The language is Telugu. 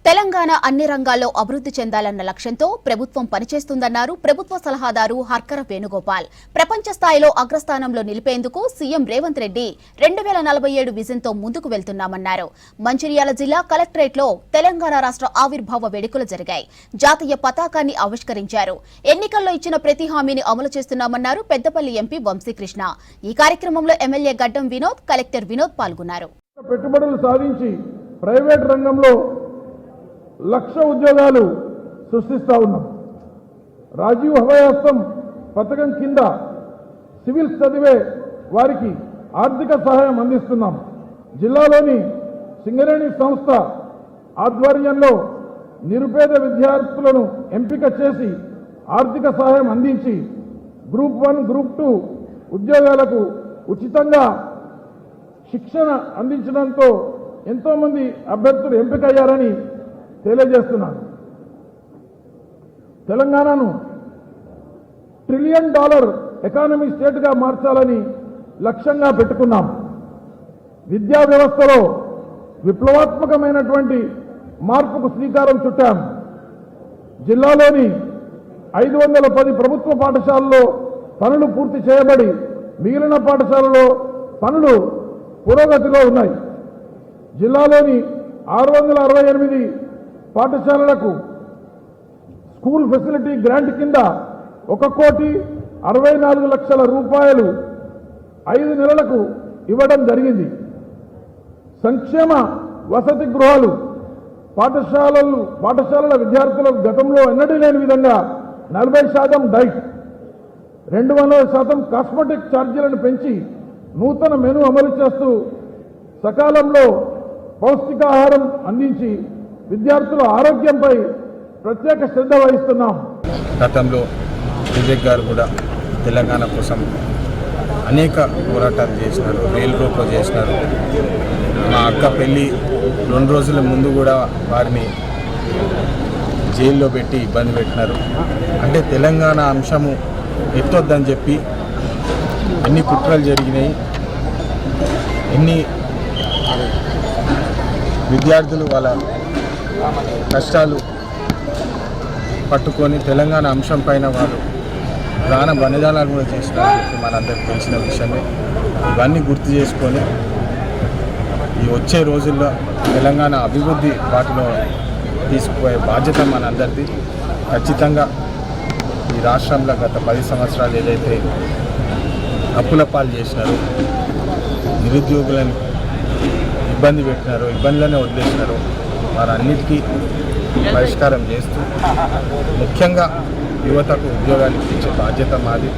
తెలంగాణ అన్ని రంగాల్లో అభివృద్ధి చెందాలన్న లక్ష్యంతో ప్రభుత్వం పనిచేస్తుందన్నారు ప్రభుత్వ సలహాదారు హర్కర వేణుగోపాల్. ప్రపంచ స్థాయిలో అగ్రస్థానంలో నిలిపేందుకు సీఎం రేవంత్ రెడ్డి 2047 విజన్తో ముందుకు వెళ్తున్నామన్నారు. మంచిర్యాల జిల్లా కలెక్టరేట్లో తెలంగాణ రాష్ట్ర ఆవిర్భావ వేడుకలు జరిగాయి. జాతీయ పతాకాన్ని ఆవిష్కరించారు. ఎన్నికల్లో ఇచ్చిన ప్రతి హామీని అమలు చేస్తున్నామన్నారు పెద్దపల్లి ఎంపీ వంశీకృష్ణ. ఈ కార్యక్రమంలో ఎమ్మెల్యే గడ్డం వినోద్, కలెక్టర్ వినోద్ పాల్గొన్నారు. పెట్టుబడులు సాధించి ప్రైవేట్ రంగంలో లక్ష ఉద్యోగాలు సృష్టిస్తా ఉన్నాం. రాజీవ్ హవాయాస్తం పథకం కింద సివిల్స్ చదివే వారికి ఆర్థిక సహాయం అందిస్తున్నాం. జిల్లాలోని సింగరేణి సంస్థ ఆధ్వర్యంలో నిరుపేద విద్యార్థులను ఎంపిక చేసి ఆర్థిక సహాయం అందించి గ్రూప్ 1, గ్రూప్ 2 ఉద్యోగాలకు ఉచితంగా శిక్షణ అందించడంతో ఎంతోమంది అభ్యర్థులు ఎంపికయ్యారని తెలియజేస్తున్నాను. తెలంగాణను $1 ట్రిలియన్ ఎకానమీ స్టేట్గా మార్చాలని లక్ష్యంగా పెట్టుకున్నాం. విద్యా వ్యవస్థలో విప్లవాత్మకమైనటువంటి మార్పుకు శ్రీకారం చుట్టాం. జిల్లాలోని 510 ప్రభుత్వ పాఠశాలల్లో పనులు పూర్తి చేయబడి మిగిలిన పాఠశాలలో పనులు పురోగతిలో ఉన్నాయి. జిల్లాలోని 668 పాఠశాలలకు స్కూల్ ఫెసిలిటీ గ్రాంట్ కింద 1,64,00,000 రూపాయలు 5 నెలలకు ఇవ్వడం జరిగింది. సంక్షేమ వసతి గృహాలు పాఠశాలల విద్యార్థులకు గతంలో ఎన్నడూ లేని విధంగా 40% డైట్, 200% కాస్మెటిక్ ఛార్జీలను పెంచి నూతన మెను అమలు చేస్తూ సకాలంలో పౌష్టికాహారం అందించి విద్యార్థుల ఆరోగ్యంపై ప్రత్యేక శ్రద్ధ వహిస్తున్నాం. గతంలో వివేక్ గారు కూడా తెలంగాణ కోసం అనేక పోరాటాలు చేసినారు, రైలు రోకో చేసినారు. మా అక్క పెళ్ళి 2 రోజుల ముందు కూడా వారిని జైల్లో పెట్టి ఇబ్బంది పెట్టినారు. అంటే తెలంగాణ అంశము ఎత్తొద్దని చెప్పి ఎన్ని కుట్రలు జరిగినాయి, ఎన్ని విద్యార్థులు వాళ్ళ కష్టాలు పట్టుకొని తెలంగాణ అంశం పైన వాళ్ళు ప్రాణ బలిదానాలు కూడా చేసినారని చెప్పి మనందరికీ తెలిసిన విషయమే. ఇవన్నీ గుర్తు చేసుకొని ఈ వచ్చే రోజుల్లో తెలంగాణ అభివృద్ధి వాటిలో తీసుకుపోయే బాధ్యత మనందరిది. ఖచ్చితంగా ఈ రాష్ట్రంలో గత 10 సంవత్సరాలు ఏదైతే అప్పుల పాలు చేసినారో, నిరుద్యోగులను ఇబ్బంది పెట్టినారో, ఇబ్బందులనే వదిలేసినారో వారన్నిటికీ పరిష్కారం చేస్తూ ముఖ్యంగా యువతకు ఉద్యోగాలు ఇచ్చే బాధ్యత మాది.